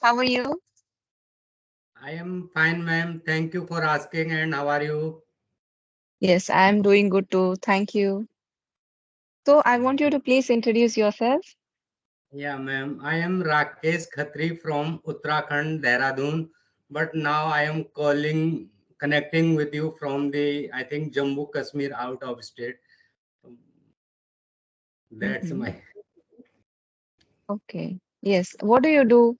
How are you? I am fine, ma'am. Thank you for asking. And how are you? Yes, I'm doing good too. Thank you. So I want you to please introduce yourself. Yeah, ma'am. I am Rakesh Khatri from Uttarakhand, Dehradun. But now I am connecting with you from I think, Jammu Kashmir out of state. That's Mm-hmm. my. Okay. Yes. What do you do?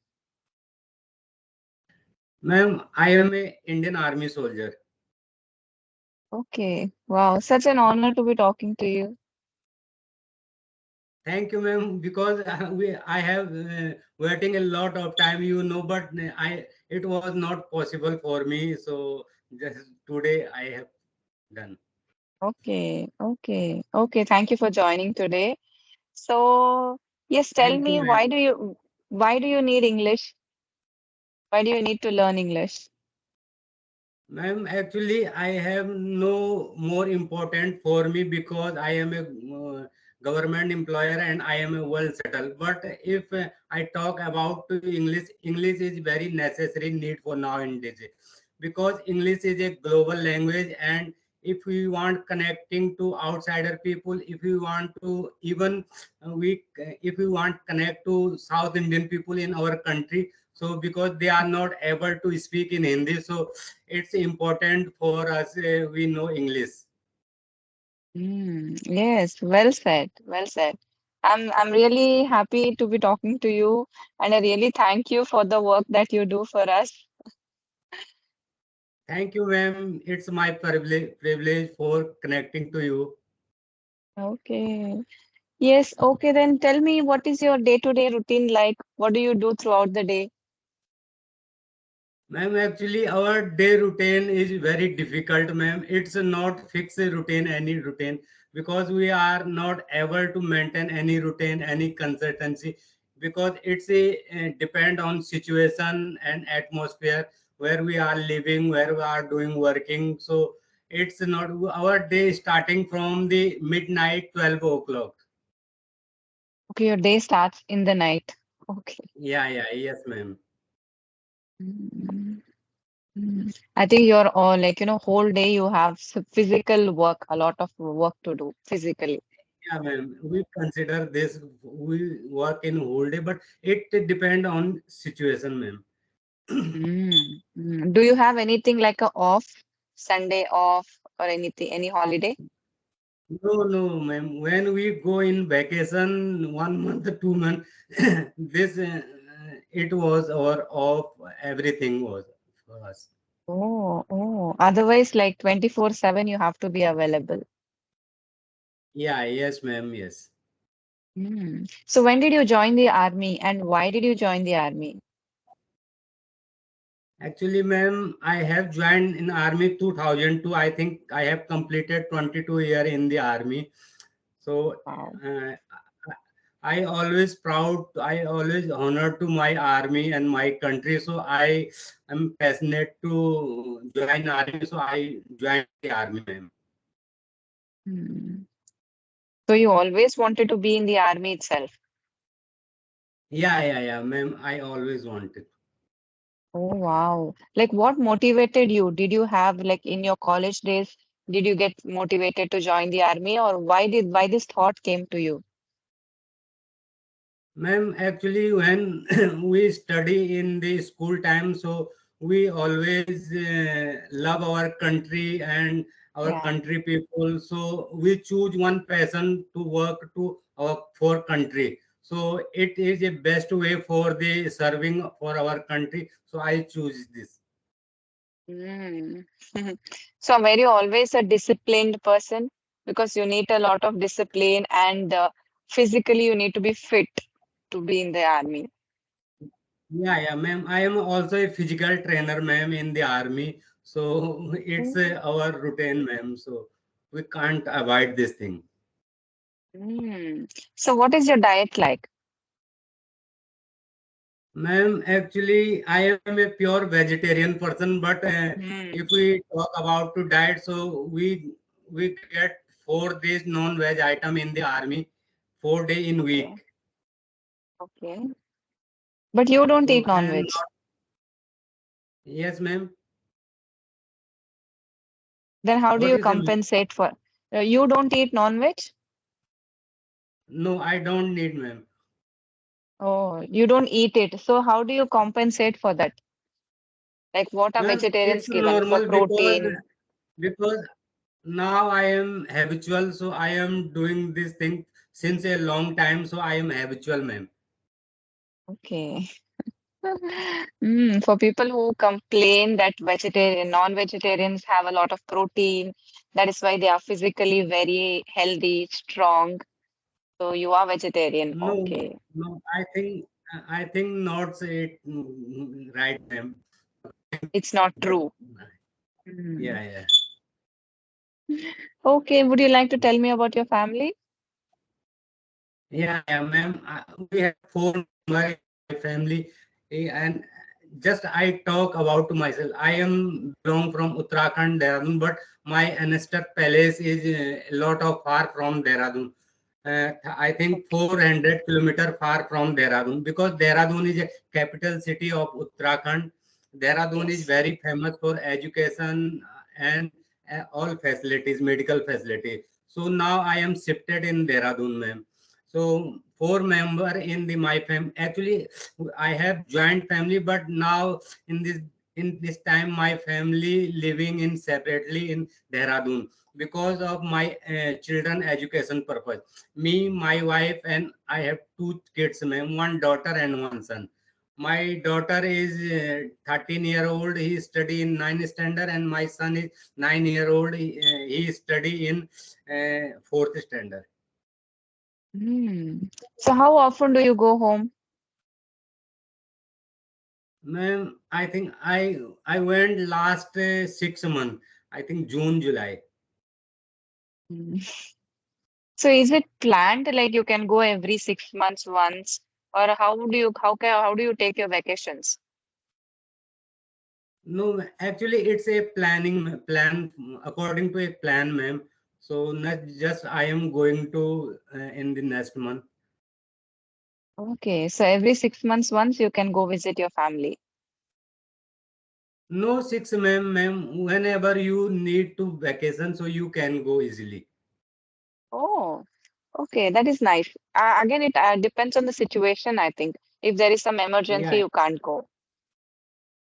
Ma'am, I am a Indian Army soldier. Okay. Wow, such an honor to be talking to you. Thank you, ma'am. Because I have waiting a lot of time, but it was not possible for me. So just today I have done. Okay. Okay. Okay. Thank you for joining today. So, yes, tell Thank you, me ma'am. why do you need English? Why do you need to learn English? Ma'am, actually, I have no more important for me because I am a government employer and I am a well settled. But if I talk about to English, English is very necessary need for nowadays because English is a global language, and if we want connecting to outsider people, if we want to even if we want connect to South Indian people in our country, so because they are not able to speak in Hindi, so it's important for us we know English. Yes, well said. Well said. I'm really happy to be talking to you, and I really thank you for the work that you do for us. Thank you, ma'am. It's my privilege for connecting to you. Okay. Yes, okay, then tell me what is your day-to-day routine like? What do you do throughout the day? Ma'am, actually, our day routine is very difficult, ma'am. It's not fixed routine, any routine, because we are not able to maintain any routine, any consistency, because it's a depend on situation and atmosphere where we are living, where we are doing working. So it's not our day starting from the midnight 12 o'clock. Okay, your day starts in the night. Okay. Yeah, yeah, yes, ma'am. Mm, I think you're all like, whole day you have physical work, a lot of work to do physically. Yeah, ma'am. We consider this. We work in whole day, but it depend on situation, ma'am. Do you have anything like a off, Sunday off or anything, any holiday? No, no, ma'am. When we go in vacation, 1 month, 2 month, this it was our off. Everything was for us. Oh. Otherwise, like 24/7, you have to be available. Yeah, yes, ma'am. Yes. So when did you join the army and why did you join the army? Actually, ma'am, I have joined in army 2002. I think I have completed 22 year in the army. So Wow. uh, I always proud, I always honor to my army and my country. So I am passionate to join army. So I joined the army, ma'am. Hmm. So you always wanted to be in the army itself. Yeah, ma'am. I always wanted. Oh, wow. Like what motivated you? Did you have like in your college days, did you get motivated to join the army or why this thought came to you? Ma'am, actually, when we study in the school time, so we always love our country and our Yeah. country people. So we choose one passion to work to our for country. So it is a best way for the serving for our country. So I choose this. Mm. So were you always a disciplined person? Because you need a lot of discipline and physically you need to be fit to be in the army. Yeah, ma'am. I am also a physical trainer, ma'am, in the army. So it's our routine, ma'am. So we can't avoid this thing. So what is your diet like? Ma'am, actually, I am a pure vegetarian person, but if Mm. we talk about to diet, so we get 4 days non-veg item in the army, 4 day in Okay. week. Okay. But you don't So eat I am non-veg. not. Yes, ma'am. Then how do What you is a ma'am? compensate for? You don't eat non-veg? No, I don't need, ma'am. Oh, you don't eat it. So how do you compensate for that? Like what are Ma'am, vegetarians it's given for normal protein? because now I am habitual, so I am doing this thing since a long time, so I am habitual, ma'am. Okay. For people who complain that non-vegetarians have a lot of protein, that is why they are physically very healthy, strong. So you are vegetarian. No, Okay. no, I think not it right, ma'am. It's not But true. Hmm. yeah, yeah. Okay. Would you like to tell me about your family? Yeah, yeah, ma'am. We have four members in my family, and just I talk about myself. I am belong from Uttarakhand, Dehradun, but my ancestor palace is a lot of far from Dehradun. I think Okay. 400 kilometer far from Dehradun because Dehradun is a capital city of Uttarakhand. Dehradun is Yes. very famous for education and all facilities, medical facilities. So now I am shifted in Dehradun, ma'am. So four member in the my fam. Actually, I have joint family, but now in this time my family living in separately in Dehradun because of my children education purpose. Me, my wife, and I have two kids, ma'am, one daughter and one son. My daughter is 13-year old. He study in 9th standard, and my son is 9-year old. He study in 4th standard. Hmm. So how often do you go home? Ma'am, I think I went last 6 months. I think June, July. Hmm. So is it planned like you can go every 6 months once, or how do you take your vacations? No, actually, it's a plan according to a plan, ma'am. So not just I am going to in the next month. Okay, so every 6 months once you can go visit your family. No six, ma'am. Whenever you need to vacation, so you can go easily. Oh, okay, that is nice. Again, it depends on the situation, I think. If there is some emergency, Yeah, you can't go.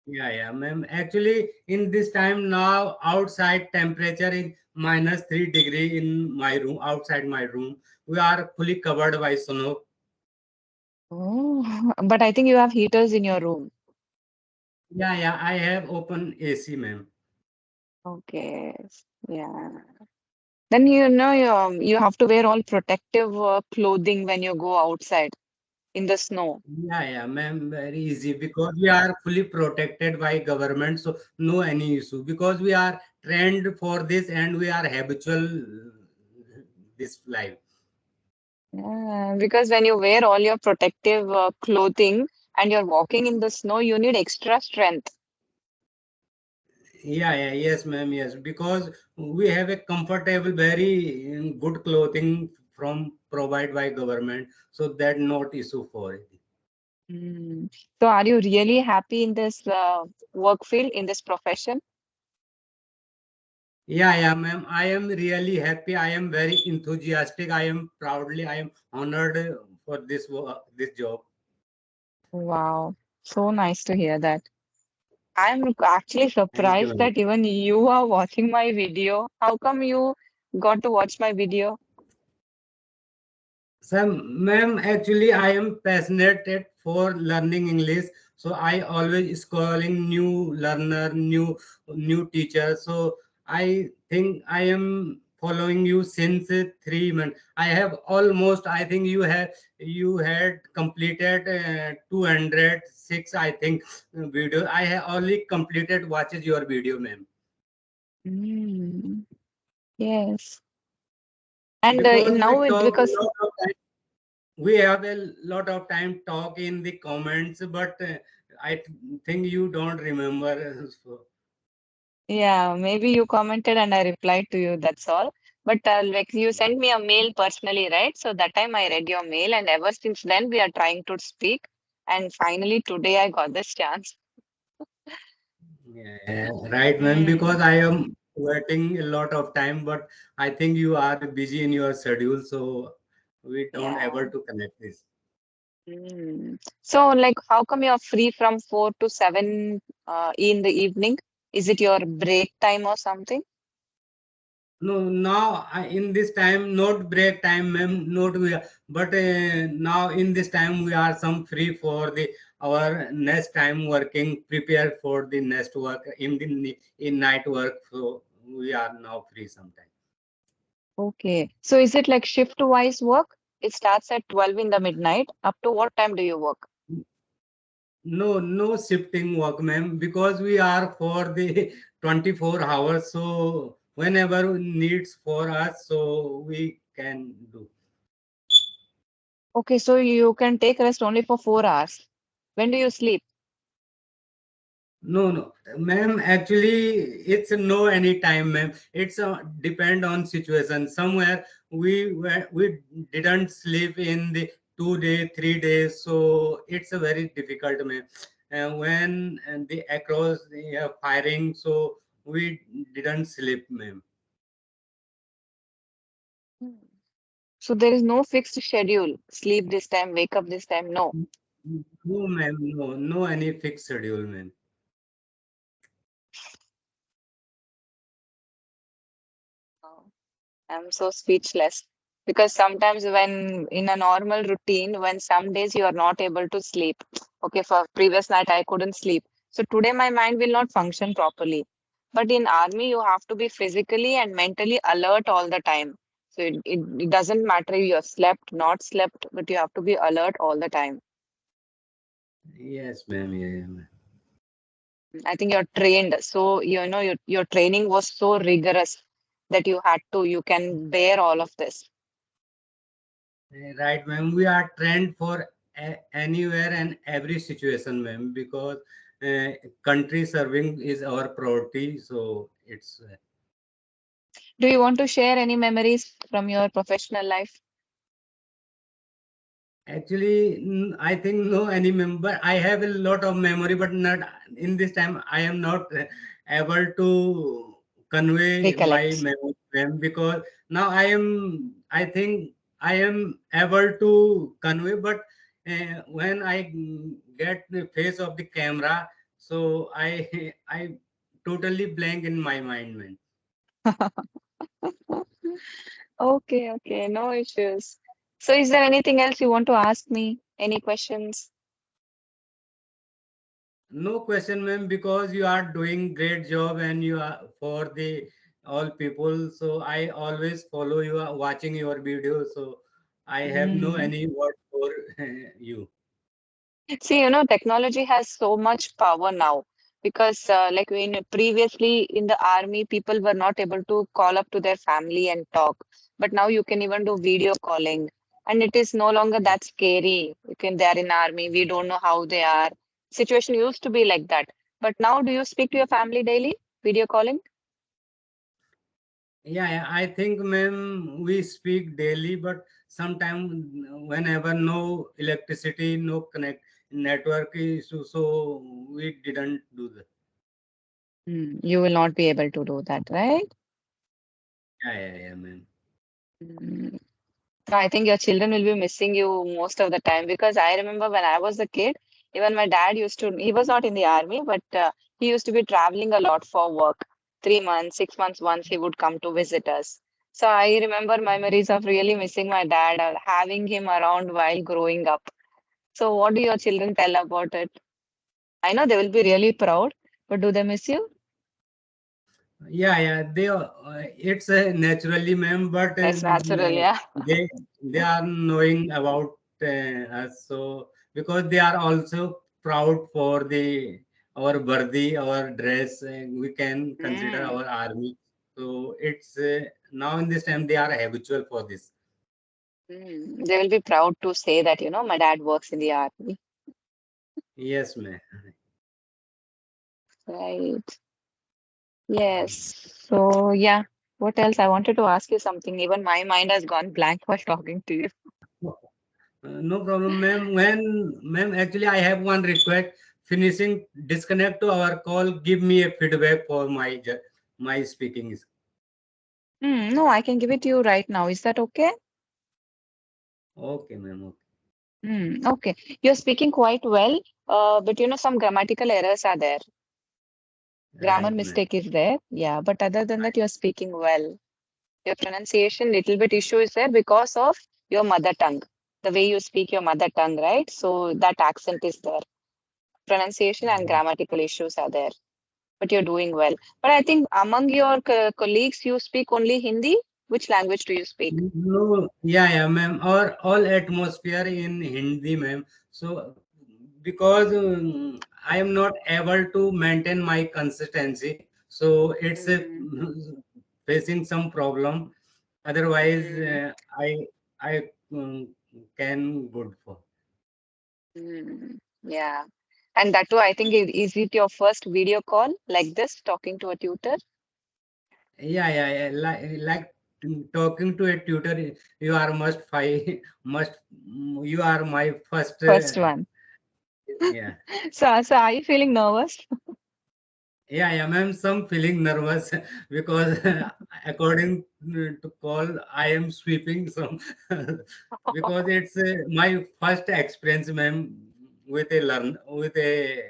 yeah, ma'am. Actually, in this time now, outside temperature is -3 degree in my room. Outside my room, we are fully covered by snow. Oh, but I think you have heaters in your room. Yeah, I have open AC, ma'am. Okay, yeah. Then you have to wear all protective clothing when you go outside in the snow. Yeah, ma'am. Very easy because we are fully protected by government, so no any issue because we are trained for this and we are habitual this life. Yeah, because when you wear all your protective clothing and you're walking in the snow, you need extra strength. Yes, ma'am. Yes, because we have a comfortable, very good clothing from provide by government, so that not issue for it. Mm. So are you really happy in this work field, in this profession? Ma'am. I am really happy. I am very enthusiastic. I am honored for this job. Wow, so nice to hear that. I'm actually Thank you, surprised ma'am. that even you are watching my video. How come you got to watch my video? So, ma'am, actually, I am passionate for learning English. So I always calling new learner, new teacher. So I think I am following you since 3 months. I have almost. I think you had completed 206. I think video. I have only completed watches your video, ma'am. Mm, yes. And Because we now talk a because lot of time. We have a lot of time talk in the comments, but think you don't remember. So, yeah, maybe you commented and I replied to you, that's all. But like you sent me a mail personally, right? So that time I read your mail, and ever since then we are trying to speak. And finally, today I got this chance. Yeah, right, ma'am. Because Mm, I am waiting a lot of time, but I think you are busy in your schedule, so we don't yeah. able to connect this. So, like, how come you're free from 4 to 7 in the evening? Is it your break time or something? No, now in this time, not break time, ma'am, not we are, but now in this time we are some free for the our next time working, prepare for the next work in night work. So we are now free sometime. Okay. So, is it like shift-wise work? It starts at 12 in the midnight. Up to what time do you work? No, no shifting work, ma'am, because we are for the 24 hours. So whenever needs for us, so we can do. Okay, so you can take rest only for 4 hours. When do you sleep? No, no, ma'am. Actually, it's no any time, ma'am. It's depend on situation. Somewhere we didn't sleep in the 2 day, 3 days, so it's a very difficult, ma'am. And when the across the firing, so we didn't sleep, ma'am. Hmm. So there is no fixed schedule. Sleep this time, wake up this time. No. No, ma'am. No, no any fixed schedule, ma'am. Oh, I'm so speechless. Because sometimes when in a normal routine, when some days you are not able to sleep. Okay, for previous night I couldn't sleep. So today my mind will not function properly. But in army, you have to be physically and mentally alert all the time. So it doesn't matter if you have slept, not slept, but you have to be alert all the time. Yes, ma'am. Yeah, ma'am. I think you're trained. So, your training was so rigorous that you can bear all of this. Right, ma'am. We are trained for anywhere and every situation, ma'am, because uh, country serving is our priority. So it's Do you want to share any memories from your professional life? actually, I think no any member. I have a lot of memory, but not in this time. I am not able to convey my Recollect. memory, ma'am, because now I am. I think I am able to convey, but when I get the face of the camera, so I totally blank in my mind, man. Okay, okay, no issues. So, is there anything else you want to ask me? Any questions? No question, ma'am, because you are doing great job and you are for the all people. So I always follow you, watching your videos. So I have no Mm. any word for you. See, technology has so much power now because, like when previously in the army, people were not able to call up to their family and talk. But now you can even do video calling, and it is no longer that scary. They are in army, we don't know how they are. Situation used to be like that. But now, do you speak to your family daily? Video calling? Yeah, yeah, I think, ma'am, we speak daily, but sometimes whenever no electricity, no connect network issue, so we didn't do that. You will not be able to do that, right? Yeah, yeah, yeah, ma'am. Mm. So I think your children will be missing you most of the time because I remember when I was a kid, even my dad he was not in the army, but he used to be traveling a lot for work. 3 months, 6 months once he would come to visit us. So I remember memories of really missing my dad or having him around while growing up. So what do your children tell about it? I know they will be really proud, but do they miss you? Yeah, yeah, it's naturally, ma'am, but That's natural, yeah. they they are knowing about us, so because they are also proud for the our birthday, our dress, we can consider Mm. our army. So it's now in this time they are habitual for this. They will be proud to say that, my dad works in the army. Yes, ma'am. Right. Yes. So, yeah. What else? I wanted to ask you something. Even my mind has gone blank while talking to you. No problem, ma'am. Ma'am, actually, I have one request. Finishing, disconnect to our call. Give me a feedback for my speaking is No, I can give it to you right now. Is that okay? okay, ma'am. Okay. Okay. You're speaking quite well, but some grammatical errors are there. Grammar Right, ma'am. mistake is there. Yeah, but other than that, you're speaking well. Your pronunciation, little bit issue is there because of your mother tongue. The way you speak your mother tongue, right? So that accent is there. Pronunciation and Right. grammatical issues are there. But you're doing well. But I think among your colleagues, you speak only Hindi. Which language do you speak? No, yeah, ma'am. Or all atmosphere in Hindi, ma'am. So, because I am not able to maintain my consistency, so it's Mm, facing some problem. Otherwise, mm, I can good for. yeah. And that too, I think, is it your first video call like this, talking to a tutor? Yeah. Like talking to a tutor, you are must five must you are my first. First one. Yeah. So are you feeling nervous? Yeah, ma'am. Some feeling nervous because according to call, I am sweeping some because it's my first experience, ma'am, with a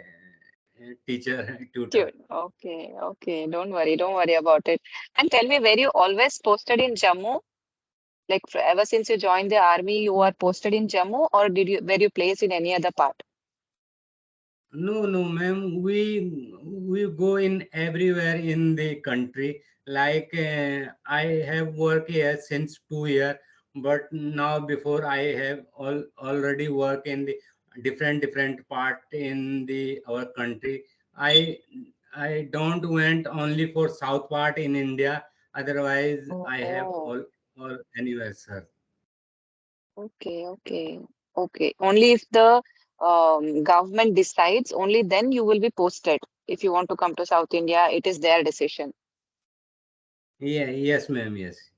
teacher tutor. Dude, okay, okay. Don't worry about it. And tell me, were you always posted in Jammu? Like ever since you joined the army, you are posted in Jammu, or were you placed in any other part? No, ma'am. We go in everywhere in the country. Like I have worked here since 2 years, but now before I have already worked in the different part in the our country. I I don't went only for south part in India. Otherwise, I have Oh, all anywhere, sir. okay, okay, okay. Only if the government decides, only then you will be posted. If you want to come to South India, it is their decision. Yeah, yes, ma'am. Yes.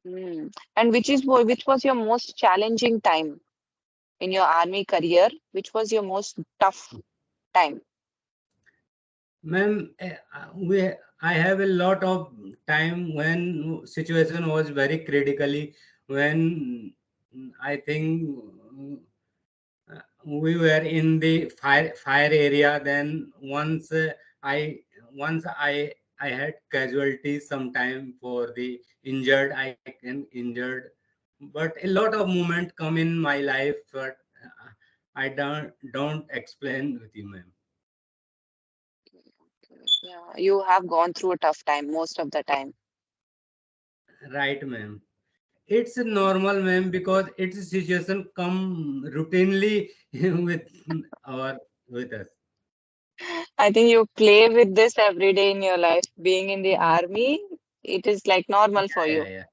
Hmm. And which was your most challenging time in your army career? Which was your most tough time? Ma'am, I have a lot of time when situation was very critically when I think we were in the fire area. Then I once I had casualties sometime for the injured. I can injured, but a lot of moment come in my life, but I don't explain with you, ma'am. Yeah, you have gone through a tough time most of the time. Right, ma'am. It's normal, ma'am, because it's a situation come routinely with our with us. I think you play with this every day in your life. Being in the army, it is like normal for Yeah, you. yeah,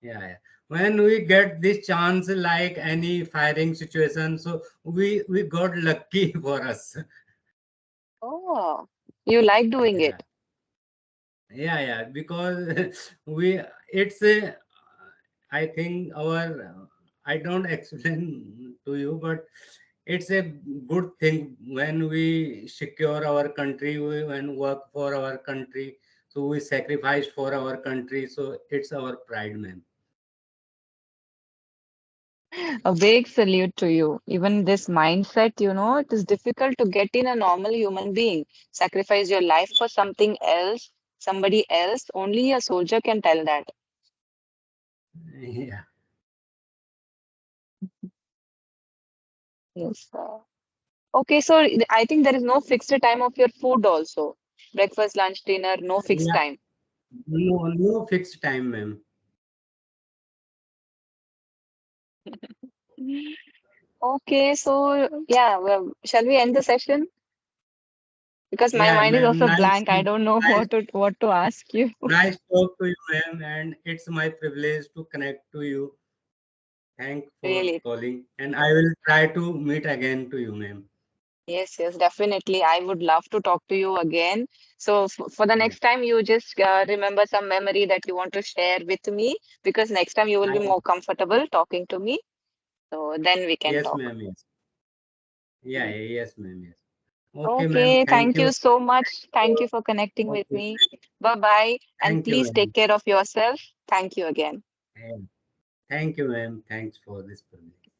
yeah, yeah. When we get this chance, like any firing situation, so we got lucky for us. Oh, you like doing Yeah, it. yeah. Because we it's a I think our I don't explain to you, but it's a good thing when we secure our country, we when work for our country, so we sacrifice for our country, so it's our pride, man. A big salute to you. Even this mindset, it is difficult to get in a normal human being. Sacrifice your life for something else, somebody else. Only a soldier can tell that. Yeah, Yes. Okay, so I think there is no fixed time of your food also. Breakfast, lunch, dinner, no fixed yeah. time. No fixed time, ma'am. Okay, so yeah, well, shall we end the session? Because my Yeah, mind is ma'am. also blank. I don't know Nice, what to ask you. nice talk to you, ma'am. And it's my privilege to connect to you. Thank for Really. calling, and I will try to meet again to you, ma'am. Yes, yes, definitely. I would love to talk to you again. So for the Yeah. next time, you just remember some memory that you want to share with me because next time you will be I more comfortable talking to me. So then we can Yes, talk. ma'am. Yes. Yeah, Mm. yeah, yes, ma'am. Yes. Okay, ma'am. Okay, Thank thank you. you so much. Thank you for connecting with Okay. me. Bye bye. And Thank you, please ma'am. take care of yourself. Thank you again. And thank you, ma'am. Thanks for this privilege.